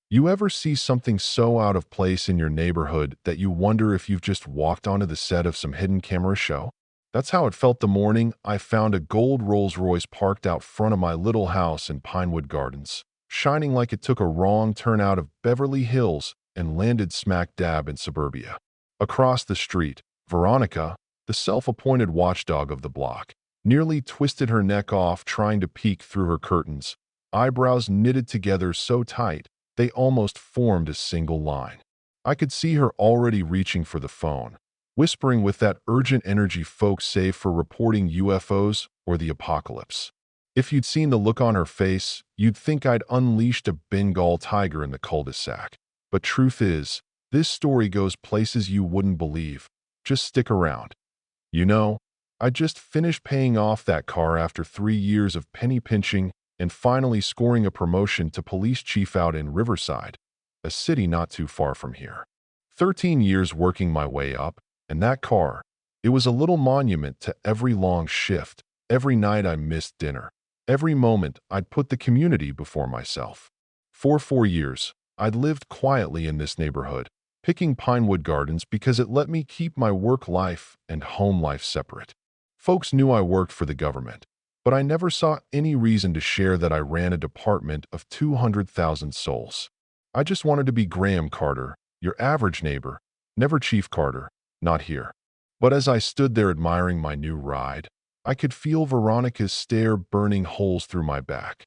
You ever see something so out of place in your neighborhood that you wonder if you've just walked onto the set of some hidden camera show? That's how it felt the morning I found a gold Rolls-Royce parked out front of my little house in Pinewood Gardens, shining like it took a wrong turn out of Beverly Hills and landed smack dab in suburbia. Across the street, Veronica, the self-appointed watchdog of the block, nearly twisted her neck off trying to peek through her curtains, eyebrows knitted together so tight they almost formed a single line. I could see her already reaching for the phone, whispering with that urgent energy folks save for reporting UFOs or the apocalypse. If you'd seen the look on her face, you'd think I'd unleashed a Bengal tiger in the cul-de-sac. But truth is, this story goes places you wouldn't believe. Just stick around. You know, I just finished paying off that car after 3 years of penny pinching and finally scoring a promotion to police chief out in Riverside, a city not too far from here. 13 years working my way up, and that car, it was a little monument to every long shift, every night I missed dinner, every moment I'd put the community before myself. For 4 years, I'd lived quietly in this neighborhood, picking Pinewood Gardens because it let me keep my work life and home life separate. Folks knew I worked for the government, but I never saw any reason to share that I ran a department of 200,000 souls. I just wanted to be Graham Carter, your average neighbor, never Chief Carter, not here. But as I stood there admiring my new ride, I could feel Veronica's stare burning holes through my back.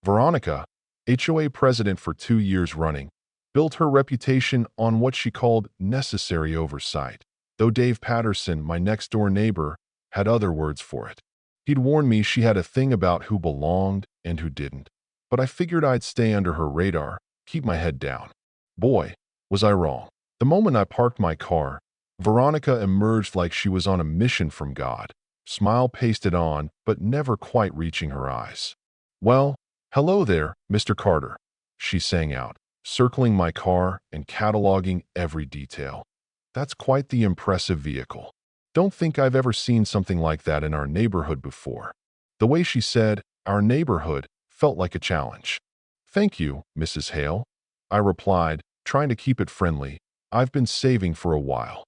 Veronica, HOA president for 2 years running, built her reputation on what she called necessary oversight, though Dave Patterson, my next-door neighbor, had other words for it. He'd warned me she had a thing about who belonged and who didn't, but I figured I'd stay under her radar, keep my head down. Boy, was I wrong. The moment I parked my car, Veronica emerged like she was on a mission from God, smile pasted on, but never quite reaching her eyes. "Well, hello there, Mr. Carter," she sang out, circling my car and cataloging every detail. "That's quite the impressive vehicle. Don't think I've ever seen something like that in our neighborhood before." The way she said, "our neighborhood," felt like a challenge. "Thank you, Mrs. Hale," I replied, trying to keep it friendly. "I've been saving for a while."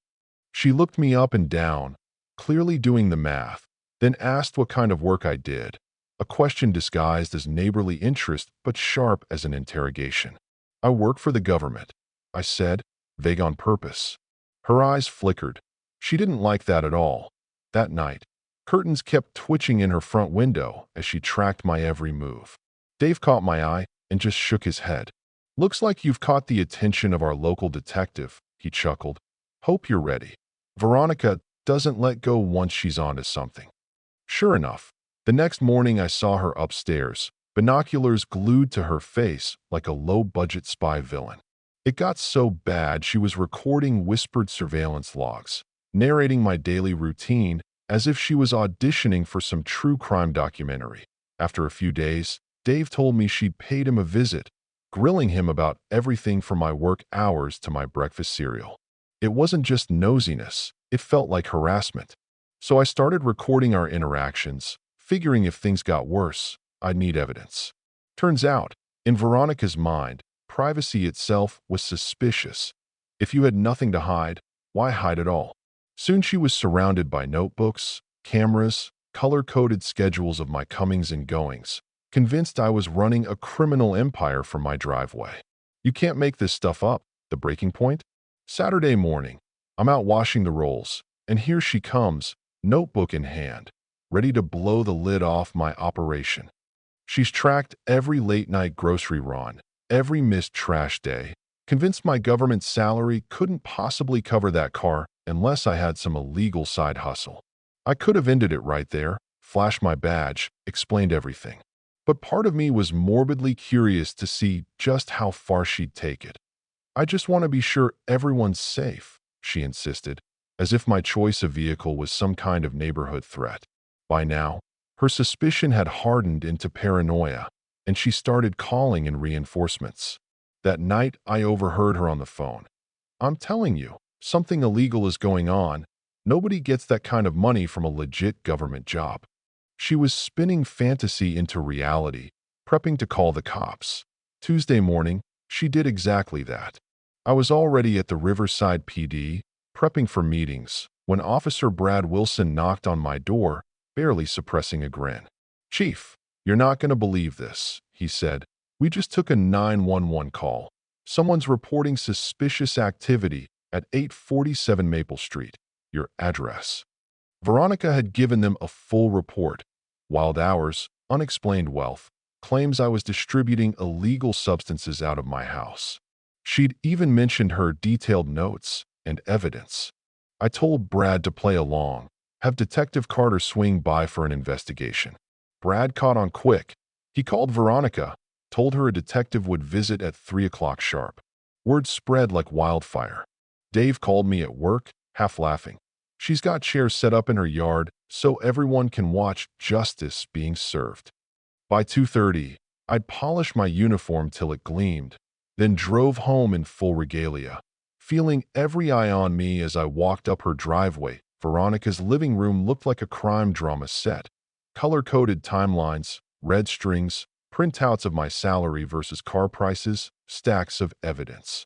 She looked me up and down, clearly doing the math, then asked what kind of work I did, a question disguised as neighborly interest but sharp as an interrogation. "I work for the government," I said, vague on purpose. Her eyes flickered. She didn't like that at all. That night, curtains kept twitching in her front window as she tracked my every move. Dave caught my eye and just shook his head. "Looks like you've caught the attention of our local detective," he chuckled. "Hope you're ready." Veronica doesn't let go once she's onto something. Sure enough, the next morning I saw her upstairs, binoculars glued to her face like a low-budget spy villain. It got so bad she was recording whispered surveillance logs, narrating my daily routine as if she was auditioning for some true crime documentary. After a few days, Dave told me she'd paid him a visit, grilling him about everything from my work hours to my breakfast cereal. It wasn't just nosiness, it felt like harassment. So I started recording our interactions, figuring if things got worse, I'd need evidence. Turns out, in Veronica's mind, privacy itself was suspicious. If you had nothing to hide, why hide at all? Soon she was surrounded by notebooks, cameras, color-coded schedules of my comings and goings, convinced I was running a criminal empire from my driveway. You can't make this stuff up. The breaking point? Saturday morning, I'm out washing the rolls, and here she comes, notebook in hand, ready to blow the lid off my operation. She's tracked every late-night grocery run, every missed trash day, convinced my government salary couldn't possibly cover that car unless I had some illegal side hustle. I could have ended it right there, flashed my badge, explained everything. But part of me was morbidly curious to see just how far she'd take it. "I just want to be sure everyone's safe," she insisted, as if my choice of vehicle was some kind of neighborhood threat. By now, her suspicion had hardened into paranoia, and she started calling in reinforcements. That night, I overheard her on the phone. "I'm telling you, something illegal is going on. Nobody gets that kind of money from a legit government job." She was spinning fantasy into reality, prepping to call the cops. Tuesday morning, She did exactly that. I was already at the Riverside PD, prepping for meetings, when Officer Brad Wilson knocked on my door, barely suppressing a grin. "Chief, you're not going to believe this," he said. "We just took a 911 call. Someone's reporting suspicious activity at 847 Maple Street. Your address." Veronica had given them a full report. Wild hours, unexplained wealth, claims I was distributing illegal substances out of my house. She'd even mentioned her detailed notes and evidence. I told Brad to play along, have Detective Carter swing by for an investigation. Brad caught on quick. He called Veronica, told her a detective would visit at 3 o'clock sharp. Word spread like wildfire. Dave called me at work, half laughing. She's got chairs set up in her yard so everyone can watch justice being served. By 2:30, I'd polished my uniform till it gleamed, then drove home in full regalia, feeling every eye on me as I walked up her driveway. Veronica's living room looked like a crime drama set. Color-coded timelines, red strings, printouts of my salary versus car prices, stacks of evidence.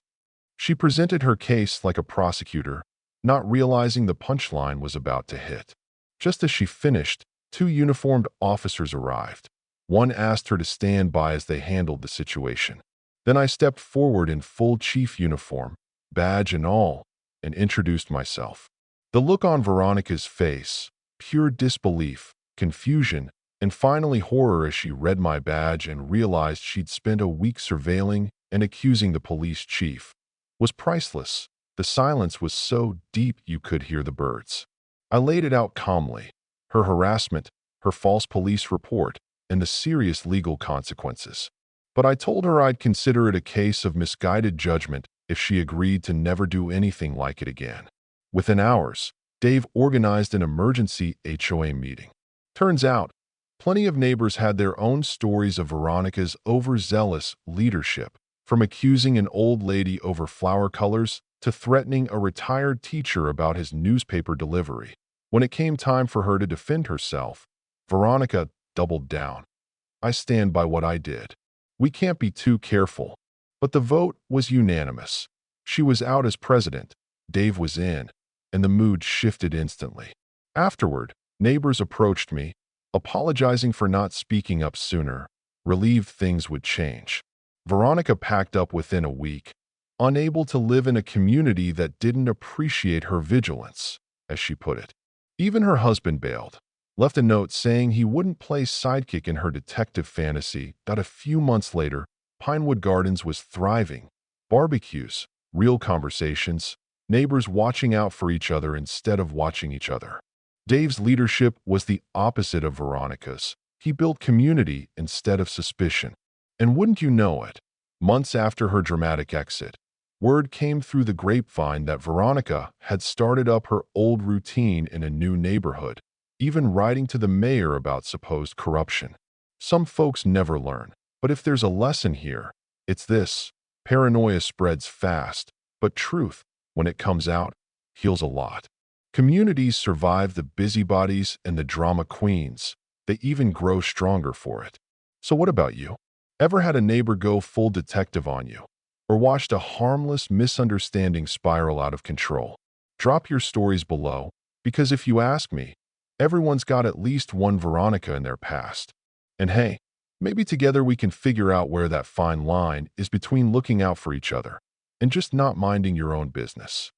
She presented her case like a prosecutor, not realizing the punchline was about to hit. Just as she finished, two uniformed officers arrived. One asked her to stand by as they handled the situation. Then I stepped forward in full chief uniform, badge and all, and introduced myself. The look on Veronica's face, pure disbelief, confusion, and finally horror as she read my badge and realized she'd spent a week surveilling and accusing the police chief, was priceless. The silence was so deep you could hear the birds. I laid it out calmly. Her harassment, her false police report, and the serious legal consequences. But I told her I'd consider it a case of misguided judgment if she agreed to never do anything like it again. Within hours, Dave organized an emergency HOA meeting. Turns out, plenty of neighbors had their own stories of Veronica's overzealous leadership, from accusing an old lady over flower colors to threatening a retired teacher about his newspaper delivery. When it came time for her to defend herself, Veronica doubled down. "I stand by what I did. We can't be too careful." But the vote was unanimous. She was out as president, Dave was in, and the mood shifted instantly. Afterward, neighbors approached me, apologizing for not speaking up sooner, relieved things would change. Veronica packed up within a week, unable to live in a community that didn't appreciate her vigilance, as she put it. Even her husband bailed, left a note saying he wouldn't play sidekick in her detective fantasy. A few months later, Pinewood Gardens was thriving. Barbecues, real conversations, neighbors watching out for each other instead of watching each other. Dave's leadership was the opposite of Veronica's. He built community instead of suspicion. And wouldn't you know it, months after her dramatic exit, word came through the grapevine that Veronica had started up her old routine in a new neighborhood, even writing to the mayor about supposed corruption. Some folks never learn, but if there's a lesson here, it's this: paranoia spreads fast, but truth, when it comes out, heals a lot. Communities survive the busybodies and the drama queens. They even grow stronger for it. So what about you? Ever had a neighbor go full detective on you? Or watched a harmless misunderstanding spiral out of control? Drop your stories below, because if you ask me, everyone's got at least one Veronica in their past. And hey, maybe together we can figure out where that fine line is between looking out for each other and just not minding your own business.